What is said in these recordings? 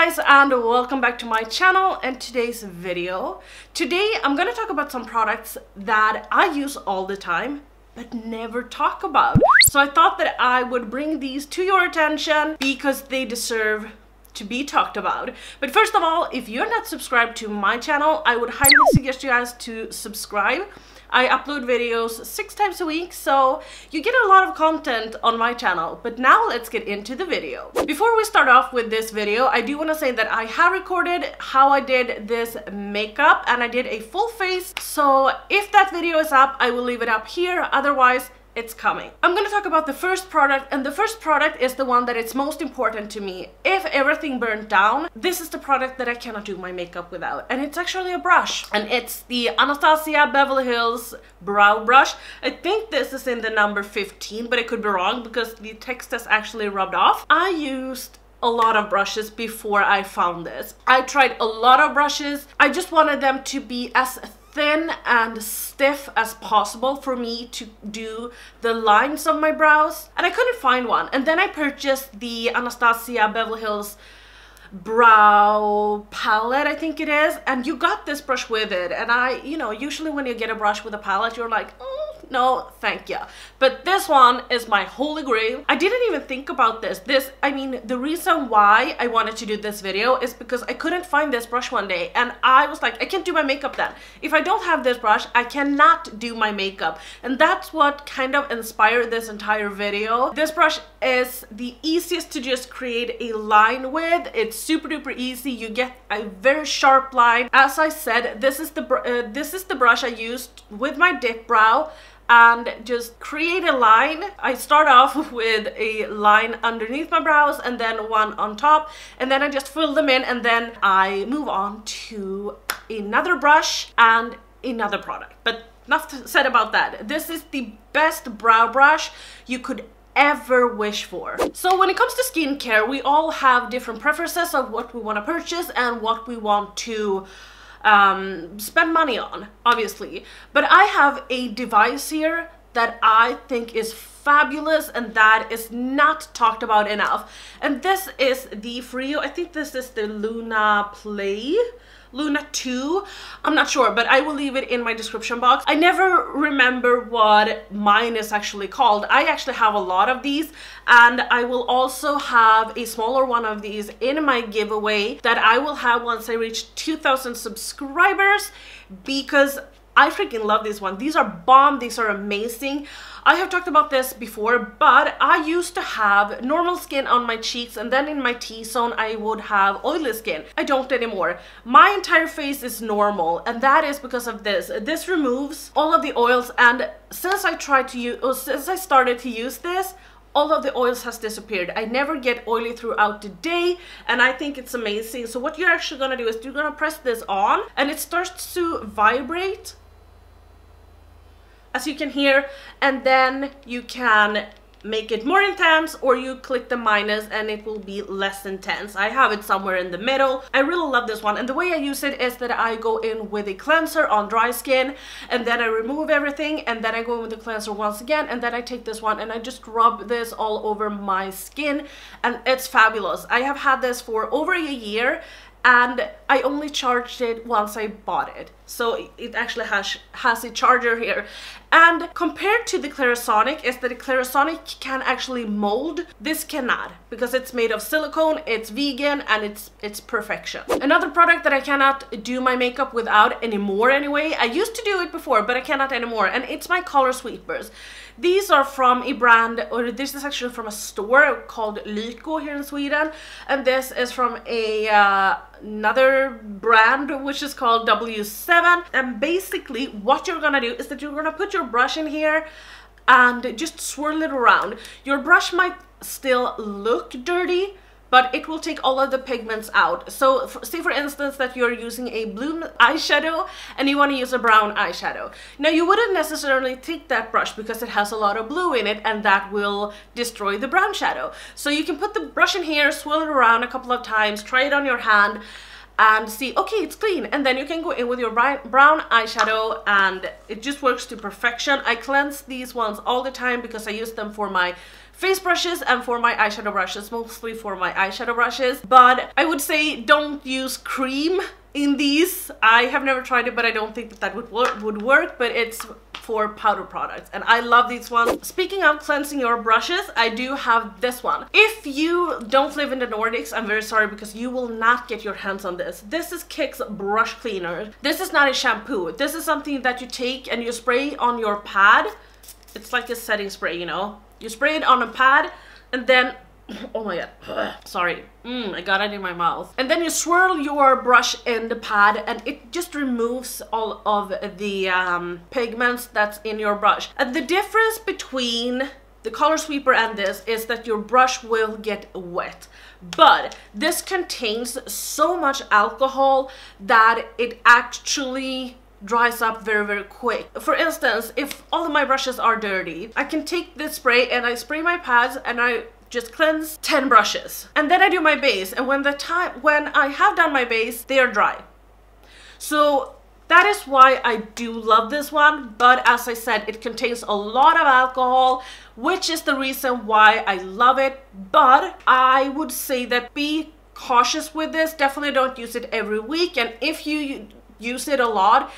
guys, and welcome back to my channel and today's video. Today I'm gonna talk about some products that I use all the time but never talk about. So I thought that I would bring these to your attention because they deserve to be talked about. But first of all, if you're not subscribed to my channel, I would highly suggest you guys to subscribe. I upload videos 6 times a week, so you get a lot of content on my channel. But now let's get into the video. Before we start off with this video, I do want to say that I have recorded how I did this makeup and I did a full face. So if that video is up, I will leave it up here. Otherwise, it's coming. I'm gonna talk about the first product, and the first product is the one that is most important to me. If everything burned down, this is the product that I cannot do my makeup without, and it's actually a brush, and it's the Anastasia Beverly Hills brow brush. I think this is in the number 15, but I could be wrong because the text is actually rubbed off. I used a lot of brushes before I found this. I tried a lot of brushes. I just wanted them to be as thin and stiff as possible for me to do the lines of my brows, and I couldn't find one. And then I purchased the Anastasia Beverly Hills brow palette, I think it is, and you got this brush with it. And usually when you get a brush with a palette, you're like, no, thank you. But this one is my holy grail. I didn't even think about this. The reason why I wanted to do this video is because I couldn't find this brush one day, and I was like, I can't do my makeup then. If I don't have this brush, I cannot do my makeup. And that's what kind of inspired this entire video. This brush is the easiest to just create a line with. It's super duper easy. You get a very sharp line. As I said, this is the brush I used with my Dipbrow and just create a line. I start off with a line underneath my brows and then one on top, and then I just fill them in, and then I move on to another brush and another product. But enough said about that. This is the best brow brush you could ever wish for. So when it comes to skincare, we all have different preferences of what we want to purchase and what we want to spend money on, obviously. But I have a device here that I think is fabulous and that is not talked about enough, and this is the Foreo, I think this is the Luna 2, I'm not sure, but I will leave it in my description box. I never remember what mine is actually called. I actually have a lot of these, and I will also have a smaller one of these in my giveaway that I will have once I reach 2,000 subscribers, because I freaking love this one. These are bomb, these are amazing. I have talked about this before, but I used to have normal skin on my cheeks, and then in my T-zone I would have oily skin. I don't anymore. My entire face is normal, and that is because of this. This removes all of the oils, and since I started to use this, all of the oils has disappeared. I never get oily throughout the day, and I think it's amazing. So what you're actually gonna do is you're gonna press this on, and it starts to vibrate, as you can hear, and then you can make it more intense, or you click the minus and it will be less intense. I have it somewhere in the middle. I really love this one, and the way I use it is that I go in with a cleanser on dry skin, and then I remove everything, and then I go in with the cleanser once again, and then I take this one and I just rub this all over my skin, and it's fabulous. I have had this for over a year, and I only charged it once I bought it. So it actually has a charger here. And compared to the Clarisonic, is that the Clarisonic can actually mold. This cannot, because it's made of silicone, it's vegan, and it's perfection. Another product that I cannot do my makeup without anymore anyway. I used to do it before, but I cannot anymore, and it's my Color Sweepers. These are from a brand, or this is actually from a store called Lyko here in Sweden, and this is from another brand which is called W7. And basically what you're gonna do is that you're gonna put your brush in here and just swirl it around. Your brush might still look dirty, but it will take all of the pigments out. So say for instance that you're using a blue eyeshadow and you want to use a brown eyeshadow. Now you wouldn't necessarily take that brush because it has a lot of blue in it, and that will destroy the brown shadow. So you can put the brush in here, swirl it around a couple of times, try it on your hand, and see, okay, it's clean, and then you can go in with your brown eyeshadow, and it just works to perfection. I cleanse these ones all the time because I use them for my face brushes and for my eyeshadow brushes, mostly for my eyeshadow brushes. But I would say don't use cream in these. I have never tried it, but I don't think that that would work, but it's for powder products and I love these ones. Speaking of cleansing your brushes, I do have this one. If you don't live in the Nordics, I'm very sorry because you will not get your hands on this. This is Kik's brush cleaner. This is not a shampoo. This is something that you take and you spray on your pad. It's like a setting spray, you know. You spray it on a pad and then oh my god, sorry, I got it in my mouth. And then you swirl your brush in the pad and it just removes all of the pigments that's in your brush. And the difference between the Color Sweeper and this is that your brush will get wet. But this contains so much alcohol that it actually dries up very, very quick. For instance, if all of my brushes are dirty, I can take this spray and I spray my pads and I just cleanse 10 brushes. And then I do my base, and when I have done my base, they are dry. So that is why I do love this one, but as I said, it contains a lot of alcohol, which is the reason why I love it. But I would say that be cautious with this. Definitely don't use it every week, and if you use it a lot,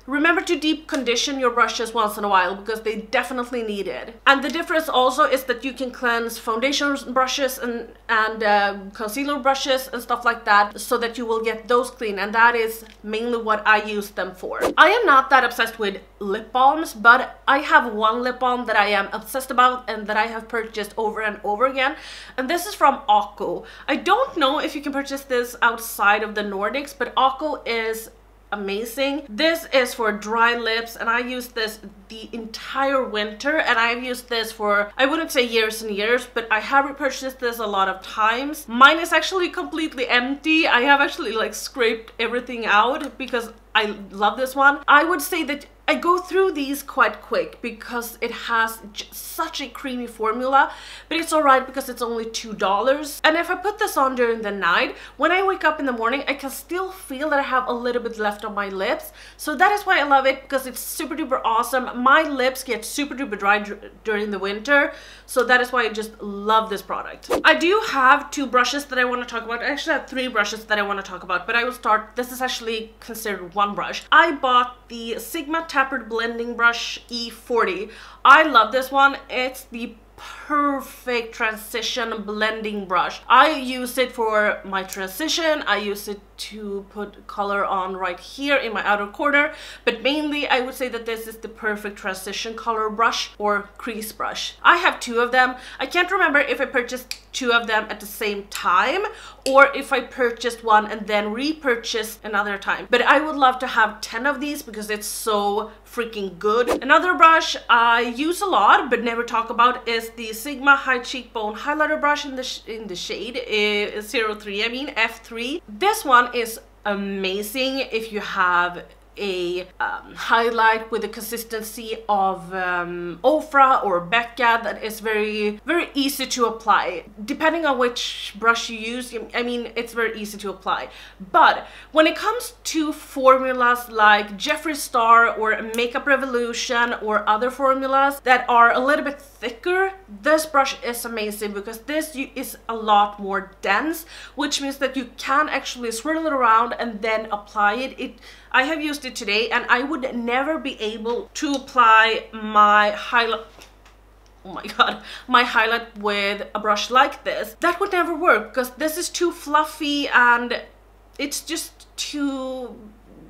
remember to deep condition your brushes once in a while because they definitely need it. And the difference also is that you can cleanse foundation brushes and concealer brushes and stuff like that so that you will get those clean, and that is mainly what I use them for. I am not that obsessed with lip balms, but I have one lip balm that I am obsessed about and that I have purchased over and over again, and this is from Aco. I don't know if you can purchase this outside of the Nordics, but Aco is amazing. This is for dry lips and I use this the entire winter, and I've used this for, I wouldn't say years and years, but I have repurchased this a lot of times. Mine is actually completely empty. I have actually like scraped everything out because I love this one. I would say that I go through these quite quick because it has such a creamy formula, but it's alright because it's only $2. And if I put this on during the night, when I wake up in the morning, I can still feel that I have a little bit left on my lips. So that is why I love it, because it's super duper awesome. My lips get super duper dry during the winter, so that is why I just love this product. I do have 2 brushes that I want to talk about. I actually have 3 brushes that I want to talk about, but I will start, this is actually considered one brush. I bought the Sigma Tapered Blending Brush E40. I love this one. It's the perfect transition blending brush. I use it for my transition. I use it to put color on right here in my outer corner, but mainly I would say that this is the perfect transition color brush or crease brush. I have 2 of them. I can't remember if I purchased 2 of them at the same time or if I purchased one and then repurchased another time, but I would love to have 10 of these because it's so freaking good. Another brush I use a lot but never talk about is the Sigma High Cheekbone Highlighter brush in the shade 03, I mean F3. This one is amazing if you have a highlight with the consistency of Ofra or Becca that is very easy to apply. Depending on which brush you use, I mean, it's very easy to apply. But when it comes to formulas like Jeffree Star or Makeup Revolution or other formulas that are a little bit thicker, this brush is amazing because this is a lot more dense, which means that you can actually swirl it around and then apply it. I have used it today and I would never be able to apply my highlight, oh my god, my highlight with a brush like this. That would never work because this is too fluffy and it's just too,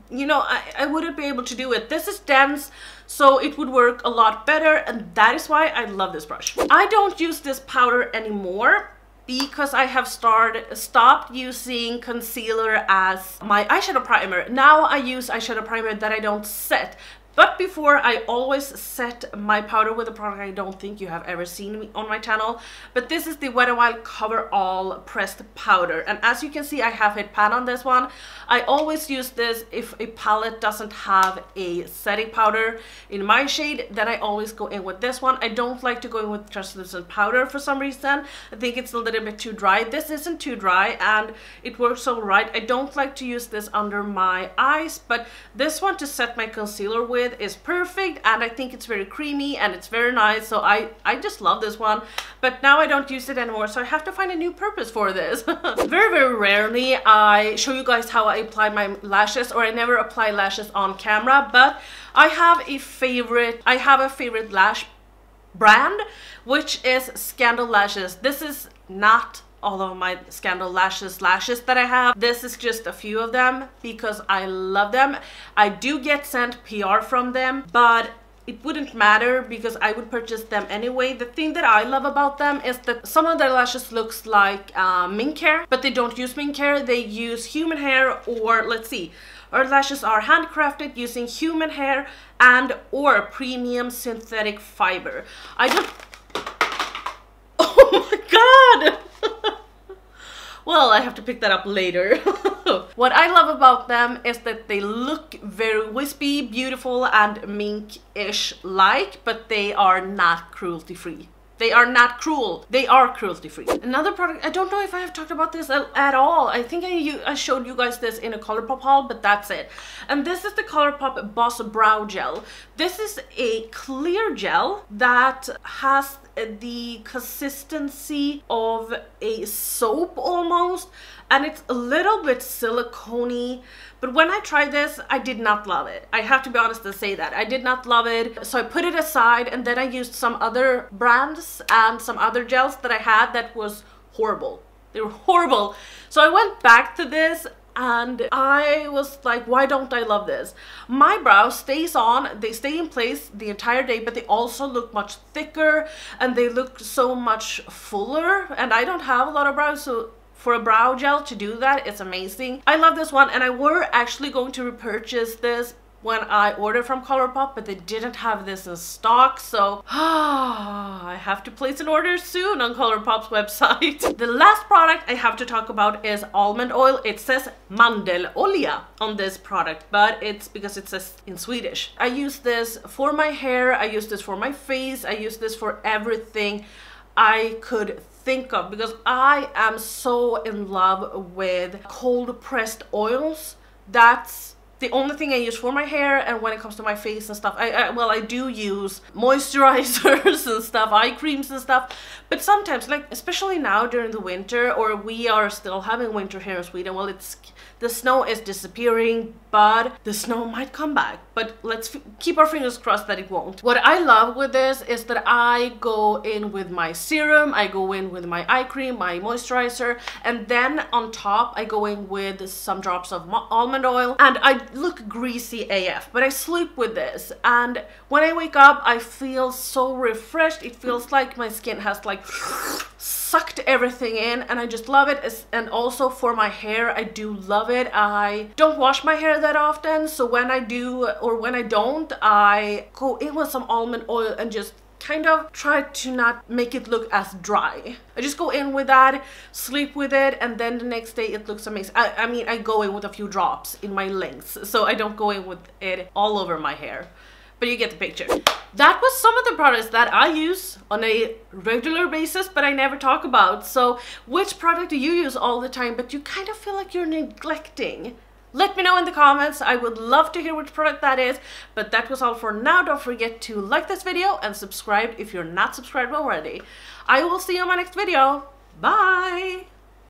you know, I wouldn't be able to do it. This is dense, so it would work a lot better, and that is why I love this brush. I don't use this powder anymore because I have stopped using concealer as my eyeshadow primer. Now I use eyeshadow primer that I don't set. But before, I always set my powder with a product I don't think you have ever seen me on my channel. But this is the Wet n Wild Coverall pressed powder. And as you can see, I have hit pan on this one. I always use this if a palette doesn't have a setting powder in my shade. Then I always go in with this one. I don't like to go in with translucent powder for some reason. I think it's a little bit too dry. This isn't too dry and it works all right. I don't like to use this under my eyes, but this one to set my concealer with with is perfect, and I think it's very creamy and it's very nice, so I just love this one. But now I don't use it anymore, so I have to find a new purpose for this. Very rarely I show you guys how I apply my lashes, or I never apply lashes on camera, but I have a favorite lash brand, which is Scandal Lashes. This is not all of my Scandal lashes that I have. This is just a few of them because I love them. I do get sent PR from them, but it wouldn't matter because I would purchase them anyway. The thing that I love about them is that some of their lashes looks like mink hair, but they don't use mink hair. They use human hair, or let's see, our lashes are handcrafted using human hair and or premium synthetic fiber. I don't... Oh my god! Well, I have to pick that up later. What I love about them is that they look very wispy, beautiful, and mink-ish like, but they are not cruelty-free. They are not cruel. They are cruelty-free. Another product, I don't know if I have talked about this at all. I think I showed you guys this in a Colourpop haul, but that's it. And this is the Colourpop Boss Brow Gel. This is a clear gel that has the consistency of a soap almost, and it's a little bit silicone-y, but when I tried this, I did not love it. I have to be honest and say that. I did not love it, so I put it aside, and then I used some other brands and some other gels that I had that was horrible. They were horrible. So I went back to this, and I was like, why don't I love this? My brows stays on, they stay in place the entire day, but they also look much thicker and they look so much fuller, and I don't have a lot of brows, so for a brow gel to do that, it's amazing. I love this one, and I were actually going to repurchase this when I ordered from Colourpop, but they didn't have this in stock, so I have to place an order soon on Colourpop's website. The last product I have to talk about is almond oil. It says mandelolja on this product, but it's because it says in Swedish. I use this for my hair, I use this for my face, I use this for everything I could think of, because I am so in love with cold pressed oils. That's the only thing I use for my hair, and when it comes to my face and stuff, well, I do use moisturizers and stuff, eye creams and stuff, but sometimes, like especially now during the winter, or we are still having winter here in Sweden, well, the snow is disappearing, but the snow might come back, but let's keep our fingers crossed that it won't. What I love with this is that I go in with my serum, I go in with my eye cream, my moisturizer, and then on top I go in with some drops of almond oil, and I look greasy AF, but I sleep with this, and when I wake up I feel so refreshed. It feels like my skin has like sucked everything in, and I just love it. And also for my hair, I do love it. I don't wash my hair that often, so when I do or when I don't, I go in with some almond oil and just kind of try to not make it look as dry. I just go in with that, sleep with it, and then the next day it looks amazing. I mean, I go in with a few drops in my lengths, so I don't go in with it all over my hair. But you get the picture. That was some of the products that I use on a regular basis, but I never talk about. So which product do you use all the time, but you kind of feel like you're neglecting? Let me know in the comments. I would love to hear which product that is. But that was all for now. Don't forget to like this video and subscribe if you're not subscribed already. I will see you in my next video. Bye!